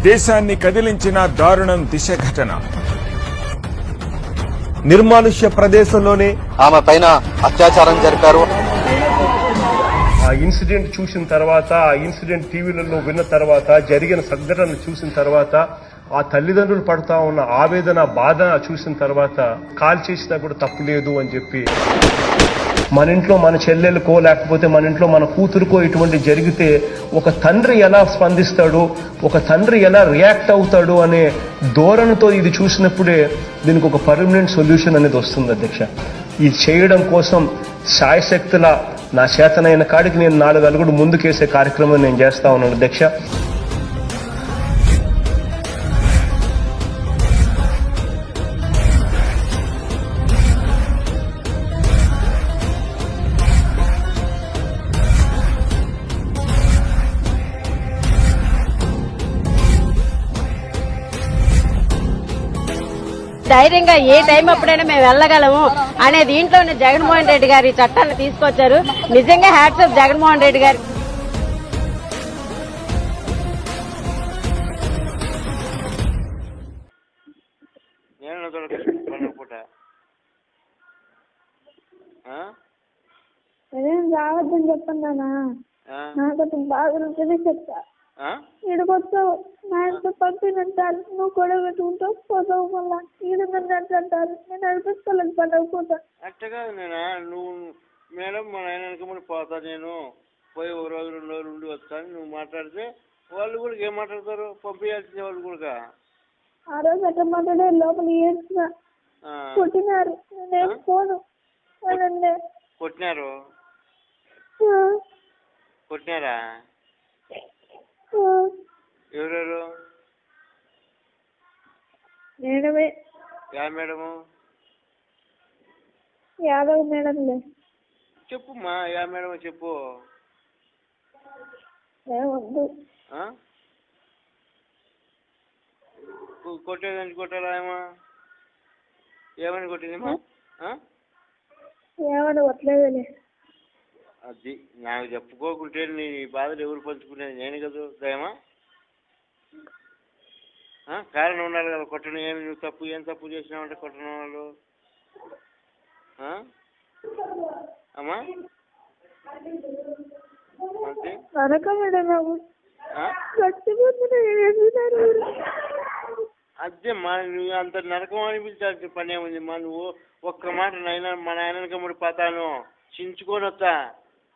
దేశాన్ని కదిలించిన దారుణం దిశ ఘటన. నిర్మానుష్య ప్రదేశంలోనే ఆమె పైన అత్యాచారం జరిపారు. ఆ ఇన్సిడెంట్ చూసిన తర్వాత, ఆ ఇన్సిడెంట్ టీవీలలో విన్న తర్వాత, జరిగిన సంఘటన చూసిన తర్వాత, ఆ తల్లిదండ్రులు పడుతా ఉన్న ఆవేదన, బాధ చూసిన తర్వాత కాల్ చేసినా కూడా తప్పు లేదు అని చెప్పి, మన ఇంట్లో మన చెల్లెలకో లేకపోతే మన ఇంట్లో మన కూతురుకో ఇటువంటి జరిగితే ఒక తండ్రి ఎలా స్పందిస్తాడు, ఒక తండ్రి ఎలా రియాక్ట్ అవుతాడు అనే ధోరణితో ఇది చూసినప్పుడే దీనికి ఒక పర్మనెంట్ సొల్యూషన్ అనేది వస్తుంది అధ్యక్ష. ఇది చేయడం కోసం శాయశక్తుల నా చేతనైన కాడికి నేను 4 అడుగులు ముందుకేసే కార్యక్రమం నేను చేస్తా ఉన్నాను అధ్యక్ష. ధైర్యంగా ఏ టైం అప్పుడైనా మేము వెళ్ళగలము అనే దీంట్లోనే జగన్మోహన్ రెడ్డి గారు ఈ చట్టాన్ని తీసుకొచ్చారు. నిజంగా హ్యాట్స్ ఆఫ్ జగన్మోహన్ రెడ్డి గారు. అదేం రావద్దని చెప్పన్నానా, నాకు బాగా రుచిని చెప్తా. ఇడికొచ్చావు నా ఇంట్లో పంపినంటారు, నువ్వు కూడా పెట్టుకుంటావు పోతావు, మళ్ళా ఈడు నన్ను అంటారు. నేను నడిపిస్తాను పడకపోతా. అట్టగా నేనా నువ్వు మేడం మా నాయన వెనకమని పోతా, నేను పోయి 1 రోజు 2 రోజులు ఉండి వస్తాను. నువ్వు మాట్లాడితే వాళ్ళు కూడా ఏం మాట్లాడతారు, పంపించాల్సిన వాళ్ళు కూడా. ఆ రోజు అట్లా మాట్లాడే లోపల ఏడ్చిన కొట్టినారు, నేను పోను. కొట్టినారు? కొట్టినారా? ఎవరెవరు? మేడమే. యా మేడము? యాదవ్ మేడంలే. చెప్పుమ్మా, యా మేడమో చెప్పు. ఏమొద్దు. కొట్టేదానికి కొట్టాలా ఏమా? ఏమని కొట్టిందమ్మా? ఏమని కొట్టలేదులే. అది నాకు చెప్పుకోకుంటే నీ బాధలు ఎవరు పంచుకునేది? నేను కదా దయమా. కారణం ఉండాలి కదా కొట్టడం. ఏమి నువ్వు తప్పు, ఏం తప్పు చేసినావంటే కొట్టడం వాళ్ళు అమ్మా? అదేమ్మా, నువ్వు అంత నరకం అనిపించాల్సిన పని ఏముంది మా? నువ్వు ఒక్క మాట నాయన మా నాయనకి ముడి పోతాను చించుకొని వస్తా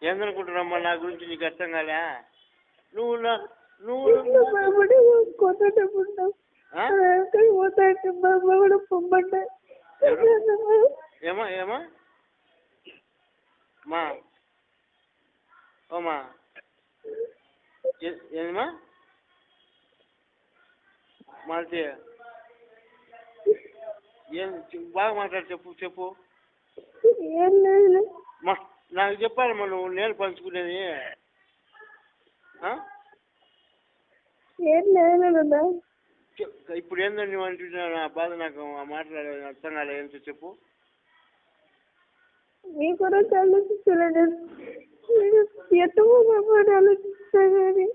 ఏందనుకుంటున్నామ్మా? నా గురించి నీకు అర్థం కాలే? నువ్వు ఏమా ఏమా మా ఓమా ఏమా మాల్తీ ఏం బాగా మాట్లాడు, చెప్పు. మా నాకు చెప్పాలమ్మా, నువ్వు నేను పంచుకునేది. ఇప్పుడు ఏందని నువ్వు అంటున్నావు? నా బాధ నాకు మాట్లాడే అర్థం కాలే. ఏంటో చెప్పు. మీ కూడా ఆలోచించలేదు, ఆలోచిస్తాను.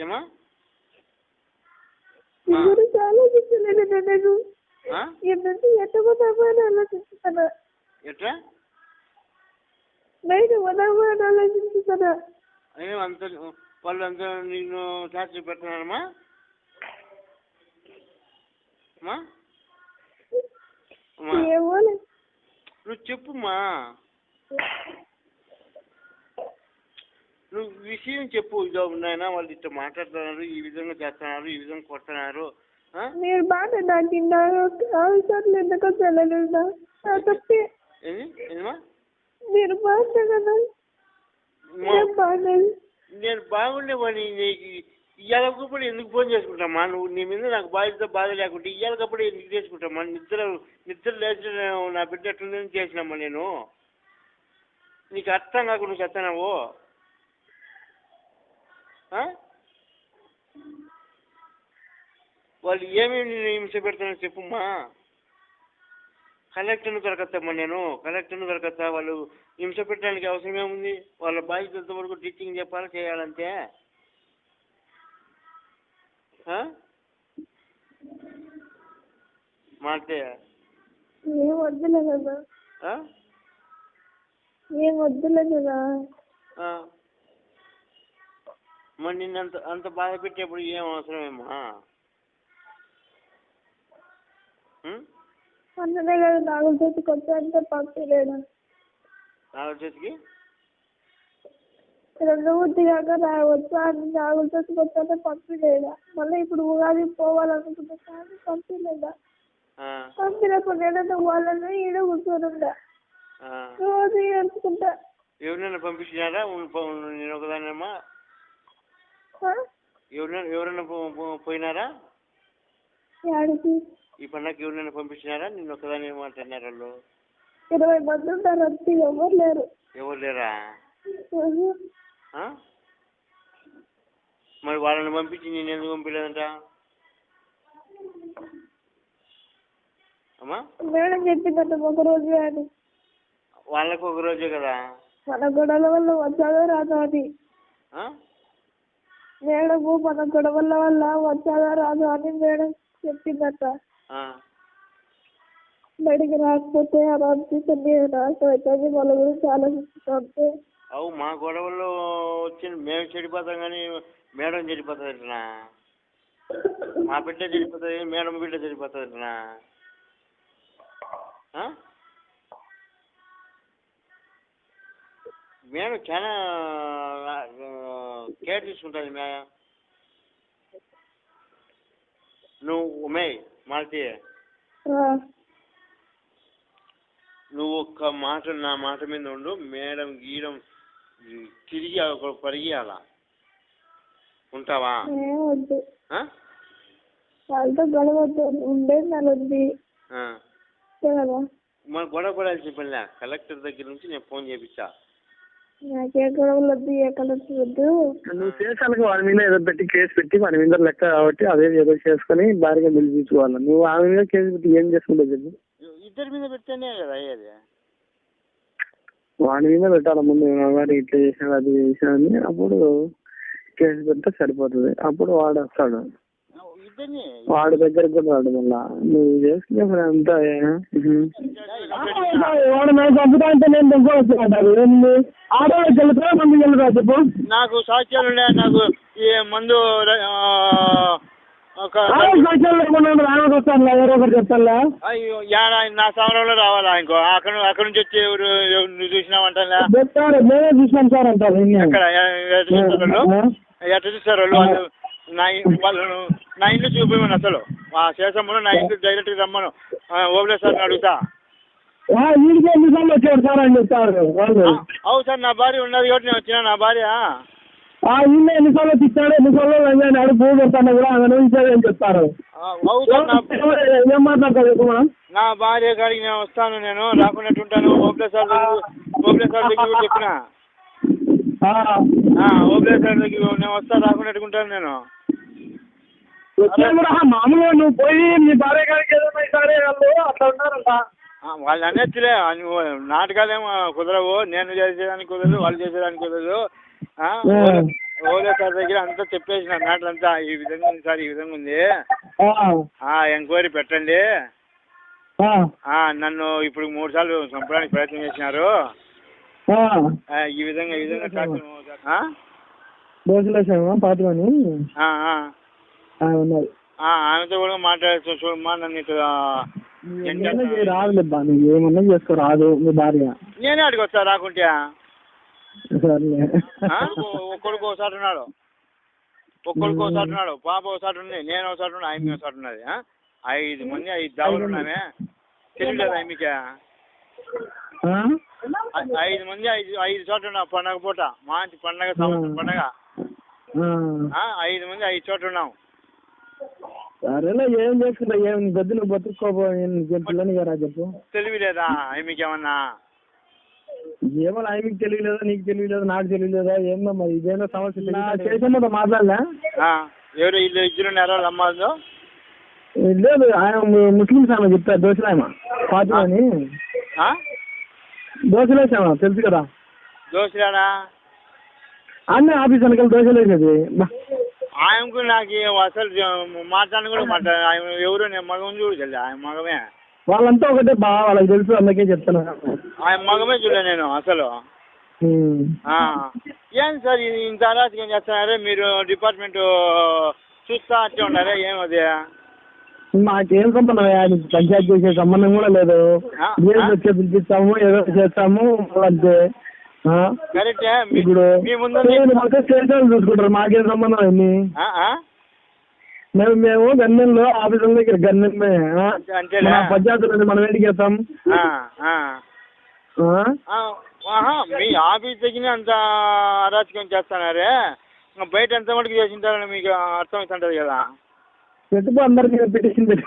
ఏమా గురించి ఆలోచించలేదు నేను. ఎట్టబోతామని ఆలోచిస్తున్నా. ఎట్లా బయట పోదామని ఆలోచిస్తున్నా. అంత వాళ్ళంతా నిన్ను టార్చర్ పెడుతున్నారమ్మా? నువ్వు చెప్పుమ్మా, నువ్వు విషయం చెప్పు. ఇదో నాయన వాళ్ళు ఇట్లా మాట్లాడుతున్నారు, ఈ విధంగా చేస్తున్నారు, ఈ విధంగా కొడుతున్నారు. మీరు బాగా నాటిన్నారు ఎందుకో తెలలేదా? తప్పే. మీరు బాగుంటా కదా. నేను బాగుండేవాడిని. నీకు ఇయ్యాలకప్పుడు ఎందుకు ఫోన్ చేసుకుంటామా? నువ్వు నీ మీద నాకు బాధ లేకుంటే ఇయ్యాలకప్పుడు ఎందుకు చేసుకుంటామా? నిద్ర లేచి నా బిడ్డ ఎట్లుందని చేసినామా నేను? నీకు అర్థం కాకుండా నువ్వు చెప్తానావు. వాళ్ళు ఏమేమి హింస పెడతానో చెప్పుమ్మా. కలెక్టర్ను దొరకత్తమ్మా, నేను కలెక్టర్ను దొరకత్తా. వాళ్ళు హింస పెట్టడానికి అవసరం ఏముంది? వాళ్ళ బాధ్యత వరకు టీచింగ్ చెప్పాలి, చేయాలంటే. మాటే ఏం వద్దులే కదా, ఏం వద్దులే కదా. మరి నిన్ను అంత బాధ పెట్టేప్పుడు ఏం అవసరమేమా? అందునే కదా నాగుల చేతికి వచ్చాయంటే పంపిలేడా? నాగుల చేతికి 2 కాక వచ్చా నాగుల చేతికి వచ్చాయంటే పంపిలేడా? మళ్ళీ ఇప్పుడు ఉగాది పోవాలనుకుంటే కానీ పంపిలేదా? పంపినప్పుడు నేనంటే వాళ్ళని ఈడ కూర్చోనుండా రోజు ఏడుచుకుంటా. ఎవరైనా పంపించినారా? నేను ఒకదానమ్మా. ఎవరైనా పోయినారా యాడికి? ఈ పండగకి ఎవరైనా పంపించినారా? నిన్ను ఒకదాని ఏమంటున్నారు వాళ్ళు? 20 మంది ఉంటారు అంతే, ఎవరు లేరు. ఎవరు లేరా? మరి వాళ్ళని పంపించి నేను ఎందుకు పంపించలేదంట అమ్మా? మేడం చెప్పిందంట ఒక రోజు అని. వాళ్ళకు ఒక రోజే కదా. మన గొడవల వల్ల వచ్చాదో రాదో అని మేడము, మన గొడవల వల్ల వచ్చాదో రాదో అని మేడం చెప్పిందట. బయటికి రాకపోతే అనిపిస్తుంది, నాశనం అవుతుంది, వాళ్ళ గురించి ఆలోచిస్తుంటే. అవు మా గొడవల్లో వచ్చి మేము చెడిపోతాం కానీ మేడం చెడిపోతుందంటనా? మా బిడ్డ చెడిపోతుంది, మేడం బిడ్డ చెడిపోతుందంటనా? మేడం చాలా కేర్ తీసుకుంటుంది మేడం. నువ్వు మాల్తీ, నువ్వు ఒక్క మాట నా మాట మీద ఉండు. మేడం గీయడం తిరిగి పరిగియాల ఉంటావా? వద్దు, వాళ్ళతో గొడవద్దు, ఉండేది నెలది కదా. మన గొడవ పడాల్సిన పనిలే. కలెక్టర్ దగ్గర నుంచి నేను ఫోన్ చేయించా. నాకే గొడవలు వద్దు, ఏ కలెక్టర్ వద్దు. నువ్వు చేసాను వాడి మీద ఏదో పెట్టి కేసు పెట్టి వాడి మీద లెక్క కాబట్టి అదే ఏదో చేసుకుని భారీగా పిలిపించుకోవాలి. నువ్వు ఆమె మీద కేసు పెట్టి ఏం చేసుకుంటావు చెప్పు? ఇద్దరి మీద పెడితేనే కదా అయ్యేది. వాడి మీద పెట్టాలి ముందు, వాడు ఇట్లా చేసాడు అది చేసాడని. అప్పుడు కేసు పెడితే సరిపోతుంది. అప్పుడు వాడు వస్తాడు, వాడి దగ్గరకు కూడా రాడు. మళ్ళా నువ్వు చేసుకునే అంతా చెప్పు. నాకు సాక్ష్యాలు ఉన్నాయి. నాకు ఈ మందు అయ్యో నా సమరంలో రావాలా? ఇంకో అక్కడ నుంచి వచ్చి నువ్వు చూసినావంటా? ఎక్కడ ఎట్లా చూస్తారు వాళ్ళు? నా ఇంట్లో చూపిమని అసలు ఆ శేషమ్మను నా ఇంటికి డైరెక్ట్గా రమ్మను. ఓబ్లే సార్ అడుగుతా. అవు సార్, నా భార్య ఉన్నది కాబట్టి నేను వచ్చినా. నా భార్య ఎన్నిసార్లు తిట్టాడు, ఎన్నిసార్లు పూజ పెడతాను కూడా అని చెప్తారు. ఏం మాట్లాడతారు? నా భార్య కాడికి నేను వస్తాను, నేను రాకున్నట్టుంటాను. ఓబ్లే సార్ దగ్గర చెప్పిన. ఓబ్లే సార్ దగ్గర నేను వస్తా, రాకున్నట్టుకుంటాను నేను. మామూలుగా నువ్వు పోయి నీ భార్య గారికి ఏదైనా సరే వాళ్ళు అట్లా ఉన్నారంట. వాళ్ళు అనేచ్చిలే, నాటకాలేమో కుదరవు. నేను చేసేదానికి కుదరదు, వాళ్ళు చేసేదానికి కుదరదు. ఓలే సార్ దగ్గర అంతా చెప్పేసిన మ్యాటర్. ఈ విధంగా ఉంది సార్, ఈ విధంగా ఉంది, ఎంక్వైరీ పెట్టండి. నన్ను ఇప్పుడు 3 సార్లు చంపడానికి ప్రయత్నం చేసినారు. ఈ విధంగా ఆమెతో కూడా మాట్లాడచ్చు. చూడమ్మా, నన్ను రాదులేబ్బా, నువ్వు ఏమన్నా చేసుకో, రాదు మీ భార్య. నేనే అడిగి వస్తా రాకుంటే. ఒక్కడికి ఒకసారి ఉన్నాడు, పాప ఒకసారి ఉంది, నేను ఒకసారి ఉన్నా, ఆమె ఒకసారి ఉన్నది. 5 మంది 5 దావులు ఉన్నామే. తెలియలేదు ఆమెకే? 5 మంది 5 చోట్ల ఉన్నాం. పండగ పూట మంచి పండగ, సంవత్సరం పండగ. 5 మంది 5 చోట్ల ఉన్నాం. సరేలే, ఏం చేసుకుంటా, ఏం గద్దులు బతుక్కోపోయిని గారా చెప్పు. తెలియలేదా ఆమెకేమన్నా? ఏమో ఆయనకి తెలియలేదా, నీకు తెలియలేదా, నాకు తెలియలేదా? ఏమో మరి ఇదేదో సమస్య. చేసామో మాట్లాడలే. ఎవరు ఇద్దరు నేరాలు అమ్మాలో? లేదు, ఆయన ముస్లిమ్స్ ఆమె చెప్తారు. దోశలాయమ ఫాతిమా అని. దోశలేసామా తెలుసు కదా? దోశలాడా? అన్నీ ఆఫీస్ వెనకాల దోశలేసేది. ఆయనకు నాకు అసలు మాట్లాడిన కూడా మాట్లాడు ఆయన ఎవరు నేను మగం చూడు చెల్లి ఆయన మగమే వాళ్ళంతా ఒకటే బాగా వాళ్ళకి తెలుసు, అందుకే చెప్తాను. ఆయన మగమే చూడలే నేను అసలు. ఏం సార్ ఇది ఇంత అరాచకం చేస్తున్నారే మీరు? డిపార్ట్మెంట్ చూస్తా అట్టే ఉన్నారే ఏమది? మాకేం సంబంధం, ఆయనకి పంచాయతీ చేసే సంబంధం కూడా లేదు. ఏదో వచ్చే పిలిపిస్తాము, ఏదో చేస్తాము అంతే. కరెక్టే. ఇప్పుడు మీ ముందు స్టేషన్ చూసుకుంటారు, మాకేం సంబంధం అన్ని. మేము గన్నెల్లో ఆఫీసుల దగ్గర గన్నె పంచాయతీ మనం ఏంటికి వెళ్తాం? మీ ఆఫీస్ దగ్గర అంత అరాచకం చేస్తున్నారే, బయట ఎంత మటుకు చేసింటారని మీకు అర్థమవుతుంటది కదా. పెట్టుకో, అందరి మీద పిటిషన్ పెట్టు,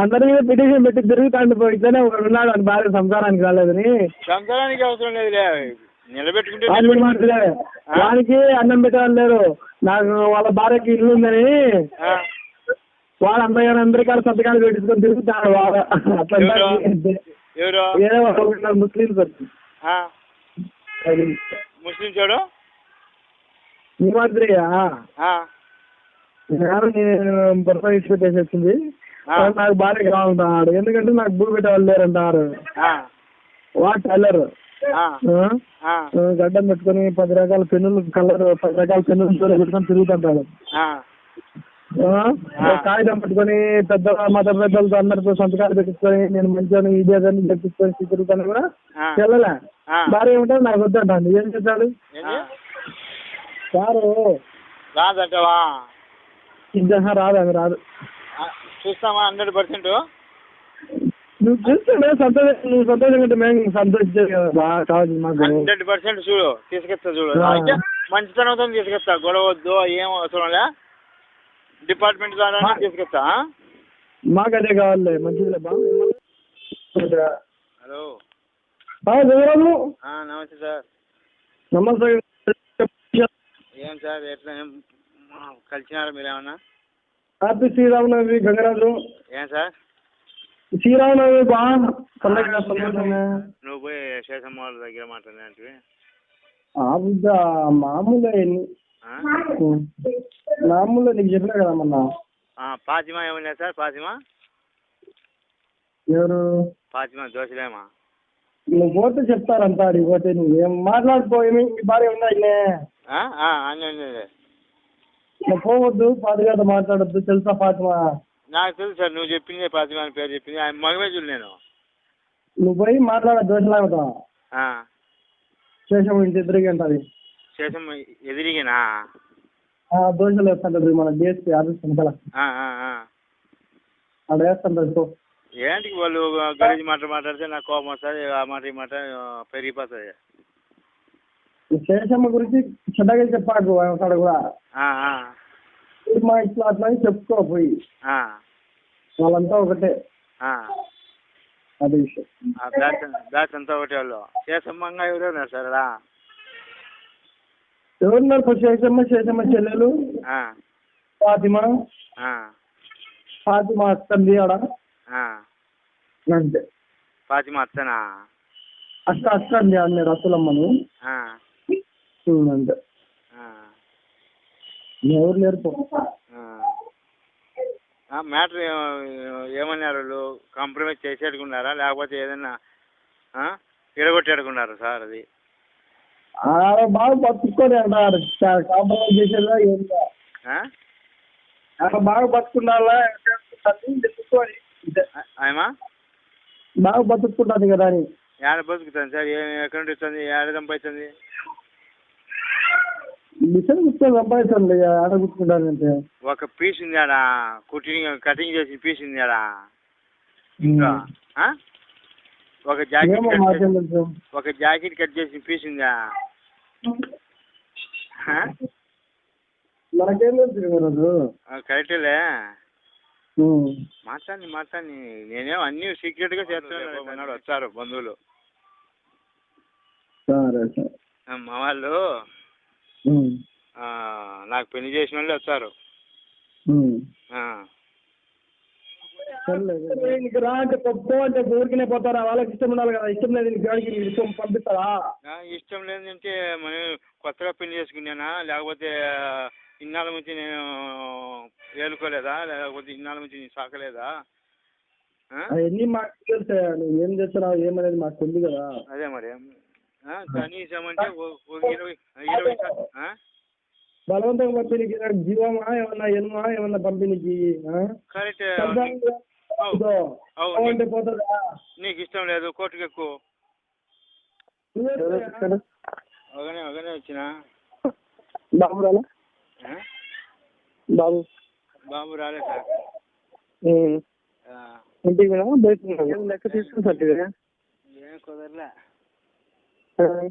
అందరి మీద పిటిషన్ పెట్టి తిరుగుతాండి. పోయితేనే ఒకడు ఉన్నాడు అని భార్య సంసారానికి రాలేదని. సంసారానికి అవసరం లేదులే, నిలబెట్టుకుంటే వానికి అన్నం పెట్టాలని లేదు. నాకు వాళ్ళ భార్యకి ఇల్లు ఉందని వాడు అందరికీ సంతకాలు పెట్టించుకొని తిరుగుతాడు. వాడు అట్లా ముస్లింస్ ముస్లిం చూడు ఈ మాదిరిగా భర్త ఇచ్చి పెట్టేసి వచ్చింది. నాకు భార్యకి రావుంటాడు, ఎందుకంటే నాకు భూ పెట్టే వాళ్ళు లేరంటారు. వాడు టైలర్ గడ్డం పెట్టుకుని 10 రకాల పెన్నులు కలర్ 10 రకాల పెన్నులు పెట్టుకొని తిరుగుతుంటాడు. కాగితం పెట్టుకొని పెద్ద మత పెద్దలతో అందరితో సంతకాలు పెట్టించుకొని నేను మంచిగా ఇదేదని చెప్పించుకొని తిరుగుతాను కూడా వెళ్ళలే. భార్య ఏమిటో నాకు వద్దంటాను. ఏం చేస్తాడు సారు? రాదంటవా? రాదు, అది రాదు. చూస్తామా 100%? నువ్వు చూస్తే సంతోషం, నువ్వు సంతోషం కంటే మేము సంతోషించేది కదా కావాలి మాకు. 100% చూడు, తీసుకొస్తా చూడు. అయితే మంచితనంతో తీసుకొస్తా, గొడవ వద్దు, ఏం అవసరం లే, డిపార్ట్మెంట్ ద్వారా తీసుకొస్తా. మాకు అదే కావాలి, మంచిది. హలో, నమస్తే సార్. నమస్తే. ఏం సార్ ఎట్లా కలిసినారా మీరు ఏమన్నా? హ్యాపీ శ్రీరామనవమి గంగరాజు. ఏం సార్ శ్రీరామనవమి బాగా నువ్వు పోయి శేషమ్మ వాళ్ళ దగ్గర మాట్లాడినవి మామూలుగా నీకు చెప్పినా కదా మొన్న. ఫాతిమా ఏమన్నా సార్? ఫాతిమా ఎవరు? ఫాతిమా దోశలేమా? నువ్వు పోతే చెప్తారంతా, అడిగి పోతే నువ్వేం మాట్లాడిపోయి మీ భార్య ఉన్నాయి. నువ్వు పోవద్దు, పాతిగాతో మాట్లాడద్దు, తెలుసా ఫాతిమా? నాకు తెలుసు సార్, నువ్వు చెప్పింది ఫాతిమా అని పేరు చెప్పింది, ఆయన మగమే చూడు. నేను నువ్వు పోయి మాట్లాడద్దు, దోశలాగుతా శేషం ఇంటి ఎదురుగా ఉంటుంది. శేషం ఎదిరిగినా దోశలు వేస్తుంటది మన డిఎస్పీ ఆఫీస్ వెనకాల, అక్కడ వేస్తుంటది. ఏంటికి వాళ్ళు గలీజ్ మాట్లాడితే నాకు కోపం వస్తుంది, ఆ మాట ఈ మాట పెరిగిపోతుంది. శేషమ్మ గురించి చెడ్డగా చెప్పాడు అక్కడ కూడా. మా ఇట్లా అట్లా అని చెప్పుకో పోయి, వాళ్ళంతా ఒకటే. అదే విషయం, బ్యాచ్ అంతా ఒకటే. వాళ్ళు శేషమ్మంగా ఎవరున్నారు సార్? ఎవరున్నారు? శేషమ్మ చెల్లెలు ఫాతిమా, ఫాతిమా అత్తంది ఆడ అంతే. ఫాతిమా అత్తనా? అక్క అండి అన్నీ రసూలమ్మను అంతే. ఎవరు లేరు. మ్యాటర్ ఏమన్నారు వాళ్ళు? కాంప్రమైజ్ చేసేట్టుకున్నారా లేకపోతే ఏదైనా విడగొట్టేడుకున్నారా సార్? అది బాగా బతుక్కొని అంటారు, కాంప్రమైజ్ చేసేదా ఏం బాగా బతుకున్నారా బాగా బతుక్కుంటుంది కదా అని. ఏడ బతుకుతాను సార్? ఎక్కడ నుండి వస్తుంది? ఏడ సంపాదిస్తుంది? మిషన్ కూర్చొని సంపాదించండి, ఆడ కూర్చుంటానంటే. ఒక పీస్ ఉంది ఆడ, కటింగ్ చేసి పీస్ ఉంది ఆడ. ఒక జాకెట్ కట్ చేసిన పీస్ ఉందా? మనకేం తెలుసు? కరెక్టేలే, మాట్లాడి నేనేమో అన్ని సీక్రెట్ గా చేస్తున్నాడు. వచ్చారు బంధువులు, మా వాళ్ళు నాకు పెళ్లి చేసిన వాళ్ళు వచ్చారు. నీకు రా అంటే పో అంటే ఊరికనే పోతారా? వాళ్ళకి ఇష్టం ఉండాలి కదా. ఇష్టం లేదు నీకు గాడికి ఇష్టం పంపిస్తారా? ఇష్టం లేదంటే మనం కొత్తగా పెళ్లి చేసుకున్నానా, లేకపోతే ఇన్నాళ్ళ నుంచి నేను ఏలుకోలేదా, లేకపోతే ఇన్నాళ్ళ నుంచి నేను సాకలేదా? అవన్నీ మాకు తెలుసా, నువ్వు ఏం చేస్తున్నావు ఏమనేది మాకు తెలియదు కదా. అదే మరి కనీసం అంటే 20 బలవంతంగా పంపిణీకి జీవమా ఏమన్నా ఎనుమా ఏమన్నా పంపిణీకి కరెక్ట్. అంటే పోతుందా? నీకు ఇష్టం లేదు కోర్టుకు ఎక్కువ ఒకనే వచ్చిన బాబు రాలే బాబు బాబు రాలే సార్. ఇంటికి బయట లెక్క తీసుకుని సర్టిగా ఏం కుదరలే. సరే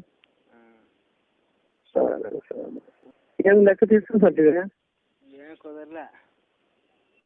సరే ఏం లెక్క తీసుకుని సర్టిగా ఏం కుదరలే.